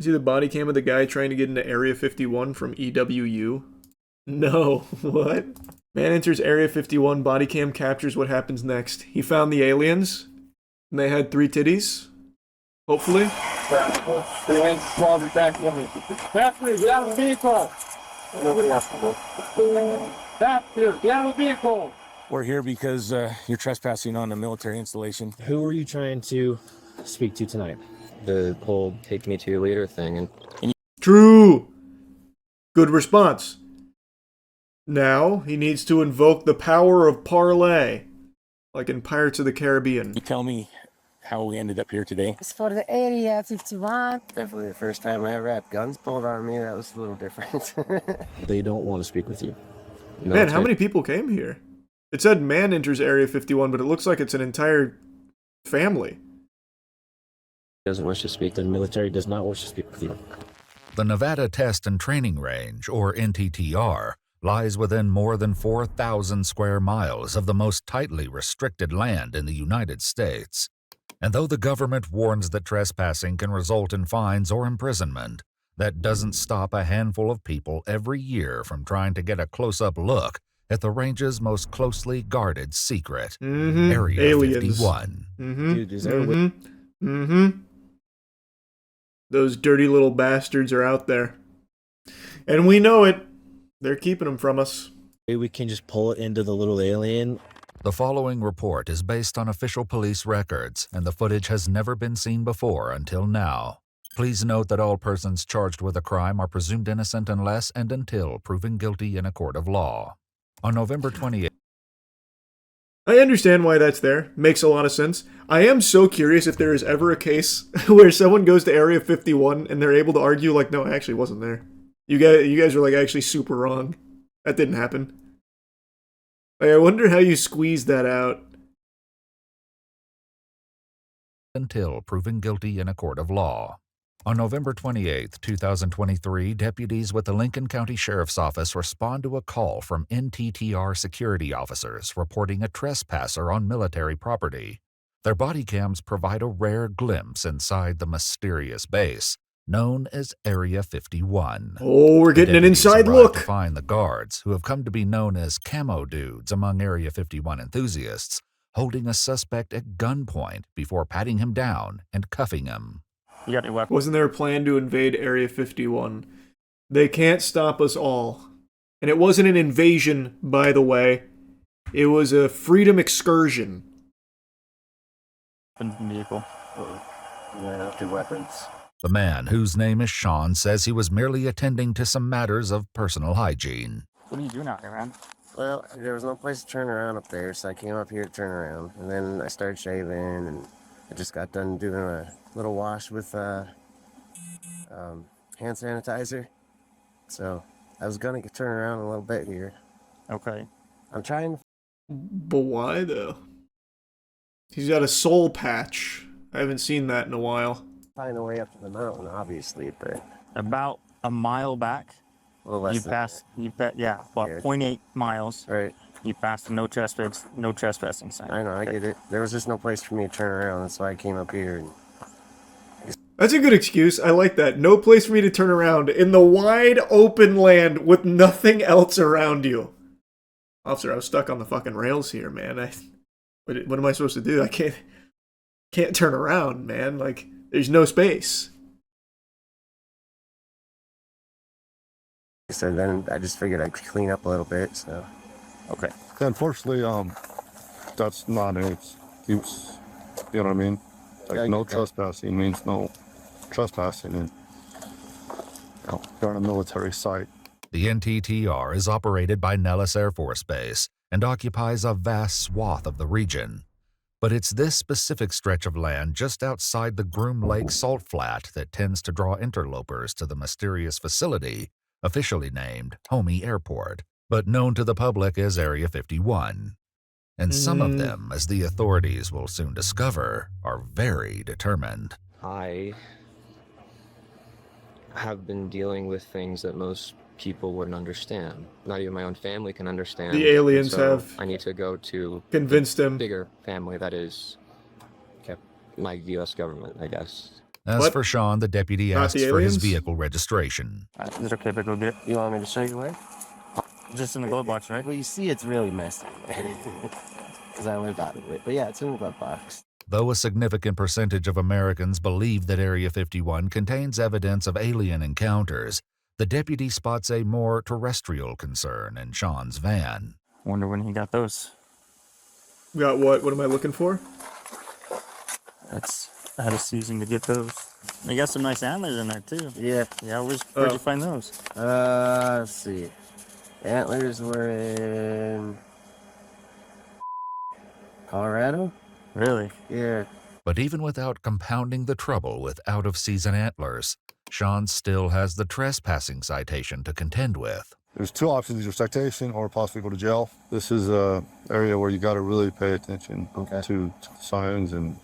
See the body cam of the guy trying to get into Area 51 from EWU? No, what? Man enters Area 51, body cam captures what happens next. He found the aliens, and they had 3 titties. Hopefully. We're here because you're trespassing on a military installation. Who are you trying to speak to tonight? The whole take me to your leader thing. True. Good response. Now, he needs to invoke the power of parlay, like in Pirates of the Caribbean. You tell me how we ended up here today. It's for the Area 51. Definitely the first time I ever had guns pulled on me. That was a little different. They don't want to speak with you. No, man, how many people came here? It said man enters Area 51, but it looks like it's an entire family. Doesn't wish to speak. The military does not wish to speak with you. The Nevada Test and Training Range, or NTTR, lies within more than 4,000 square miles of the most tightly restricted land in the United States. And though the government warns that trespassing can result in fines or imprisonment, that doesn't stop a handful of people every year from trying to get a close-up look at the range's most closely guarded secret, Area Aliens. 51. Dude, is there Those dirty little bastards are out there. And we know it. They're keeping them from us. we can just pull it into the little alien? The following report is based on official police records, and the footage has never been seen before until now. Please note that all persons charged with a crime are presumed innocent unless and until proven guilty in a court of law. On November 28th, I understand why that's there. Makes a lot of sense. I am so curious if there is ever a case where someone goes to Area 51 and they're able to argue like, no, I actually wasn't there. You guys are like actually super wrong. That didn't happen. Like, I wonder how you squeeze that out. until proven guilty in a court of law. On November 28, 2023, deputies with the Lincoln County Sheriff's Office respond to a call from NTTR security officers reporting a trespasser on military property. Their body cams provide a rare glimpse inside the mysterious base, known as Area 51. Oh, we're getting an inside look. To find the guards, who have come to be known as camo dudes among Area 51 enthusiasts, holding a suspect at gunpoint before patting him down and cuffing him. You got your weapon. Wasn't there a plan to invade Area 51? They can't stop us all. And it wasn't an invasion, by the way. It was a freedom excursion. Vehicle. Yeah, 2 weapons. The man, whose name is Sean, says he was merely attending to some matters of personal hygiene. What are you doing out there, man? Well, there was no place to turn around up there, so I came up here to turn around. And then I started shaving, and I just got done doing a little wash with hand sanitizer. So I was gonna turn around a little bit here. Okay. I'm trying. But why, though? He's got a soul patch. I haven't seen that in a while. Find a way up to the mountain, obviously, but About a mile back, a little less. you passed, about Yeah. 0.8 miles. Right. You passed the no trespassing sign. I know, I get it. There was just no place for me to turn around. That's why I came up here. And That's a good excuse. I like that. No place for me to turn around in the wide open land with nothing else around you. Officer, I was stuck on the fucking rails here, man. What am I supposed to do? I can't turn around, man. Like, there's no space. so then I just figured I'd clean up a little bit. So Okay. Unfortunately, that's not an excuse. You know what I mean? Like, no trespassing means no trespassing, and you're on a military site. The NTTR is operated by Nellis Air Force Base and occupies a vast swath of the region. But it's this specific stretch of land just outside the Groom Lake Salt Flat that tends to draw interlopers to the mysterious facility, officially named Homey Airport, but known to the public as Area 51. And some of them, as the authorities will soon discover, are very determined. I have been dealing with things that most people wouldn't understand. Not even my own family can understand. The aliens So have I need to go to convinced him. bigger family that is my U.S. government, I guess. As What? for Sean, the deputy Not asks the for his aliens? vehicle registration. Is it okay if I go get it? You want me to show you where? Just in the glove box, right? Well, you see, it's really messy. Because I lived out of it. But yeah, it's in the glove box. Though a significant percentage of Americans believe that Area 51 contains evidence of alien encounters, the deputy spots a more terrestrial concern in Sean's van. Wonder when he got those. Got what? What am I looking for? I had a season to get those. They got some nice antlers in there too. Yeah. Yeah, where'd Oh. you find those? Let's see. Antlers were in Colorado? Really? Yeah. But even without compounding the trouble with out-of-season antlers, Sean still has the trespassing citation to contend with. There's two options: either citation or possibly go to jail. This is a area where you got to really pay attention to signs and.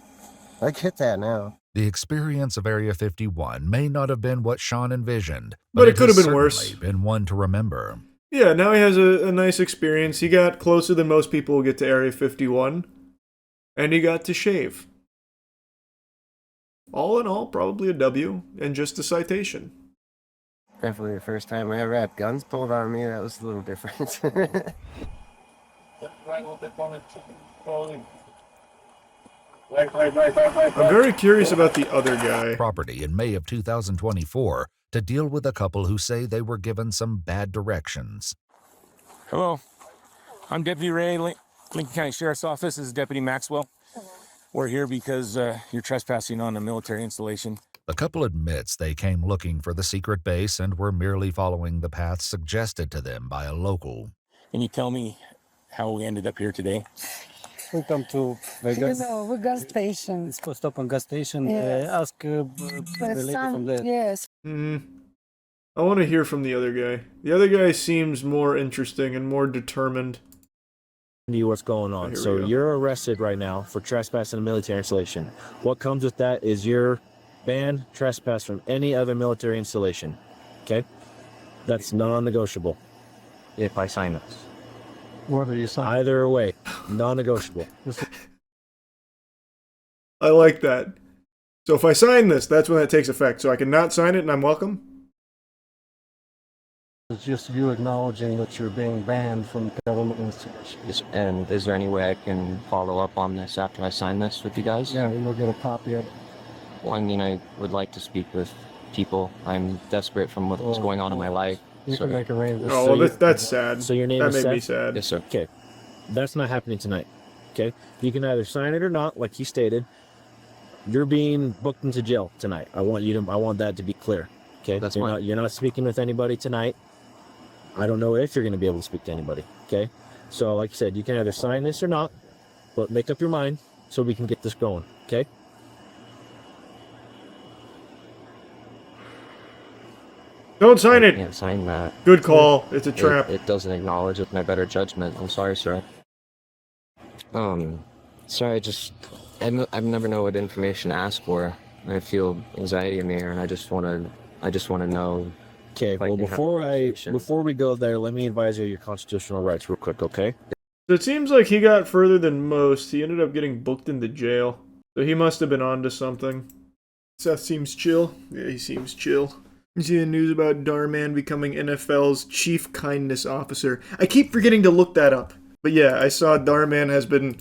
I get that now. The experience of Area 51 may not have been what Sean envisioned, But it could has have been worse. certainly been one to remember. Yeah, now he has a nice experience. He got closer than most people who get to Area 51. And he got to shave. All in all, probably a W and just a citation. Definitely the first time I ever had guns pulled on me. That was a little different. I'm very curious about the other guy. Property in May of 2024 to deal with a couple who say they were given some bad directions. Hello, I'm Deputy Ray, Lincoln County Sheriff's Office. This is Deputy Maxwell. We're here because you're trespassing on a military installation. The couple admits they came looking for the secret base and were merely following the path suggested to them by a local. Can you tell me how we ended up here today? We come to You Vegas. know, we gas station. It's post up on gas station. Yes. Ask the But lady from there. yes, I want to hear from the other guy. The other guy seems more interesting and more determined. You what's going on. Here So we go. you're arrested right now for trespassing a military installation. What comes with that is you're banned trespass from any other military installation. Okay? That's non-negotiable. If I sign this. Whether you sign. Either way, non-negotiable. I like that. So if I sign this, that's when that takes effect. So I can not sign it and I'm welcome? It's just you acknowledging that you're being banned from government institutions. And is there any way I can follow up on this after I sign this with you guys? Yeah, you'll get a copy of it. Well, I mean, I would like to speak with people. I'm desperate from what's going on in my life. You So- can make arrangements. Oh, well, that's sad. So your name That is made me Seth? sad. Yes, sir. Okay. That's not happening tonight. Okay? You can either sign it or not, like he stated. You're being booked into jail tonight. I want that to be clear. Okay? That's you're fine. not you're not speaking with anybody tonight. I don't know if you're gonna be able to speak to anybody. Okay? So like I said, you can either sign this or not, but make up your mind so we can get this going. Okay? Don't sign I it! can't sign that. Good call. It's a trap. It doesn't acknowledge with my better judgment. I'm sorry, sir. Sorry, I've never know what information to ask for. I feel anxiety in the air, and I just want to know. Okay. Like Well, you have before we go there, let me advise you of your constitutional rights real quick. Okay? So it seems like he got further than most. He ended up getting booked into jail. So he must have been onto something. Seth seems chill. Yeah, he seems chill. You see the news about Dhar Mann becoming NFL's chief kindness officer. I keep forgetting to look that up. But yeah, I saw Dhar Mann has been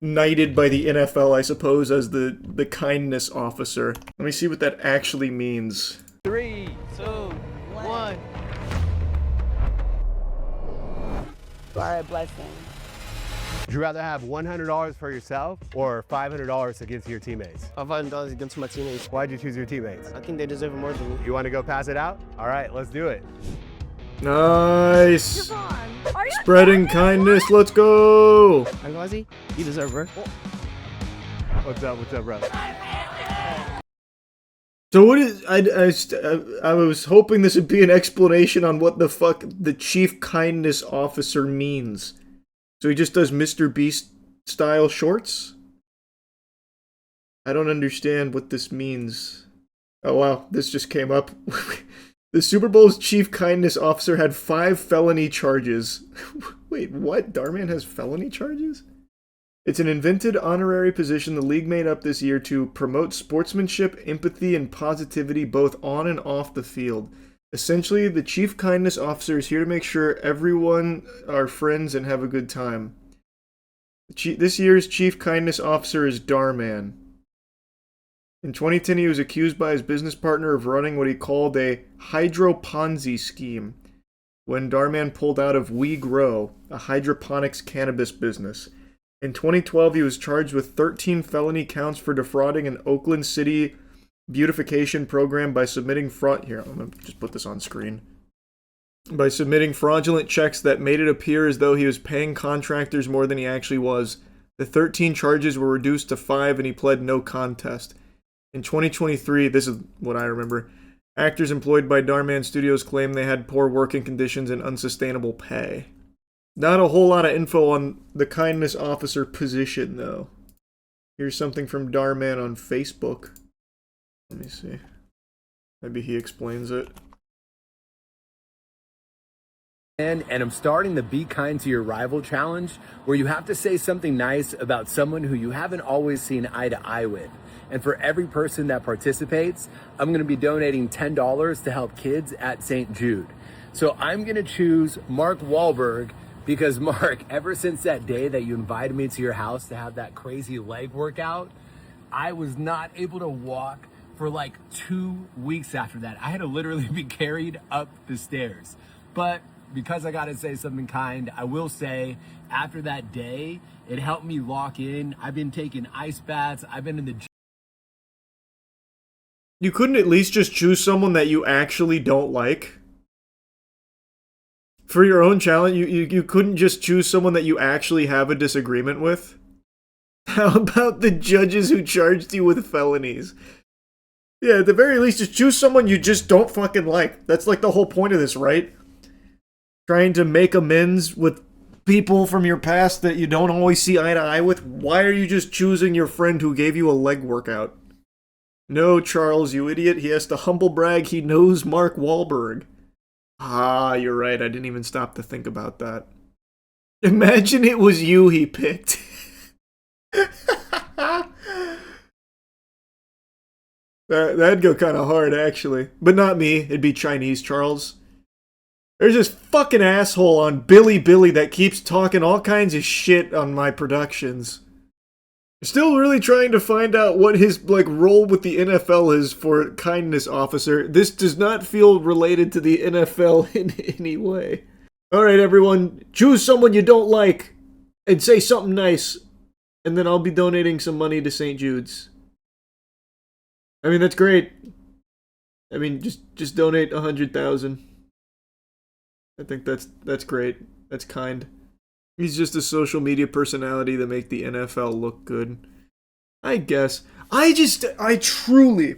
knighted by the NFL, I suppose, as the kindness officer. Let me see what that actually means. 3, 2, 1. Alright, blessing. Would you rather have $100 for yourself or $500 against your teammates? $500 against my teammates. Why'd you choose your teammates? I think they deserve it more than me. You want to go pass it out? All right, let's do it. Nice! Spreading kindness, let's go! Agwazi, you deserve it. What's up, brother? So what is... I was hoping this would be an explanation on what the fuck the chief kindness officer means. So he just does Mr. Beast style shorts? I don't understand what this means. Oh wow, this just came up. The Super Bowl's chief kindness officer had 5 felony charges. Wait, what? Dhar Mann has felony charges? It's an invented honorary position the league made up this year to promote sportsmanship, empathy, and positivity both on and off the field. Essentially, the Chief Kindness Officer is here to make sure everyone are friends and have a good time. This year's Chief Kindness Officer is Dhar Mann. In 2010, he was accused by his business partner of running what he called a hydro-Ponzi scheme when Dhar Mann pulled out of We Grow, a hydroponics cannabis business. In 2012, he was charged with 13 felony counts for defrauding an Oakland City beautification program by submitting Here, I'm going to just put this on screen. By submitting fraudulent checks that made it appear as though he was paying contractors more than he actually was. The 13 charges were reduced to 5 and he pled no contest. In 2023, this is what I remember, actors employed by Dhar Mann Studios claimed they had poor working conditions and unsustainable pay. Not a whole lot of info on the kindness officer position, though. Here's something from Dhar Mann on Facebook. Let me see. Maybe he explains it. And I'm starting the Be Kind to Your Rival challenge, where you have to say something nice about someone who you haven't always seen eye to eye with. And for every person that participates, I'm going to be donating $10 to help kids at St. Jude. So I'm going to choose Mark Wahlberg, because Mark, ever since that day that you invited me to your house to have that crazy leg workout, I was not able to walk for like 2 weeks after that. I had to literally be carried up the stairs. But because I gotta say something kind, I will say after that day, it helped me lock in. I've been taking ice baths. I've been in the gym. You couldn't at least just choose someone that you actually don't like? For your own challenge, you couldn't just choose someone that you actually have a disagreement with? How about the judges who charged you with felonies? Yeah, at the very least, just choose someone you just don't fucking like. That's like the whole point of this, right? Trying to make amends with people from your past that you don't always see eye to eye with. Why are you just choosing your friend who gave you a leg workout? No, Charles, you idiot. He has to humble brag he knows Mark Wahlberg. Ah, you're right. I didn't even stop to think about that. Imagine it was you he picked. That'd go kind of hard, actually. But not me. It'd be Chinese Charles. There's this fucking asshole on Billy that keeps talking all kinds of shit on my productions. Still really trying to find out what his role with the NFL is for kindness officer. This does not feel related to the NFL in any way. Alright everyone, choose someone you don't like and say something nice. And then I'll be donating some money to St. Jude's. I mean, that's great. I mean, just donate 100,000. I think that's great. That's kind. He's just a social media personality that make the NFL look good. I guess. I truly,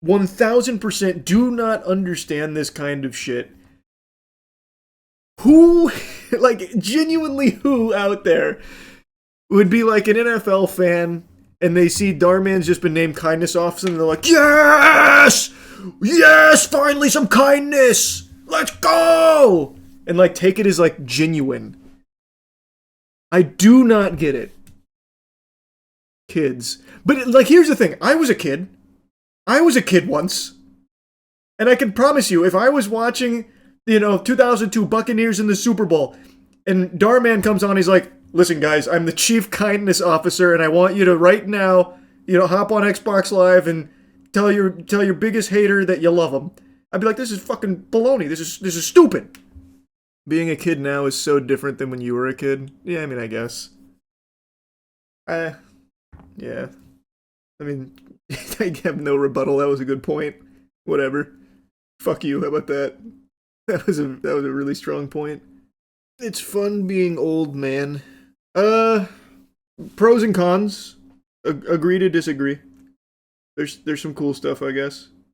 1000% do not understand this kind of shit. Who, genuinely who out there would be like an NFL fan and they see Dhar Mann's just been named kindness officer and they're like, yes! Yes! Finally some kindness! Let's go! And take it as genuine. I do not get it. Kids. But here's the thing. I was a kid. I was a kid once. And I can promise you, if I was watching, 2002 Buccaneers in the Super Bowl, and Dhar Mann comes on, he's like, listen guys, I'm the Chief Kindness Officer, and I want you to right now, hop on Xbox Live and tell your biggest hater that you love him. I'd be like, this is fucking baloney. This is stupid. Being a kid now is so different than when you were a kid. Yeah, I mean, I guess. Yeah. I mean, I have no rebuttal. That was a good point. Whatever. Fuck you. How about that? That was a really strong point. It's fun being old, man. Pros and cons. Agree to disagree. There's some cool stuff, I guess.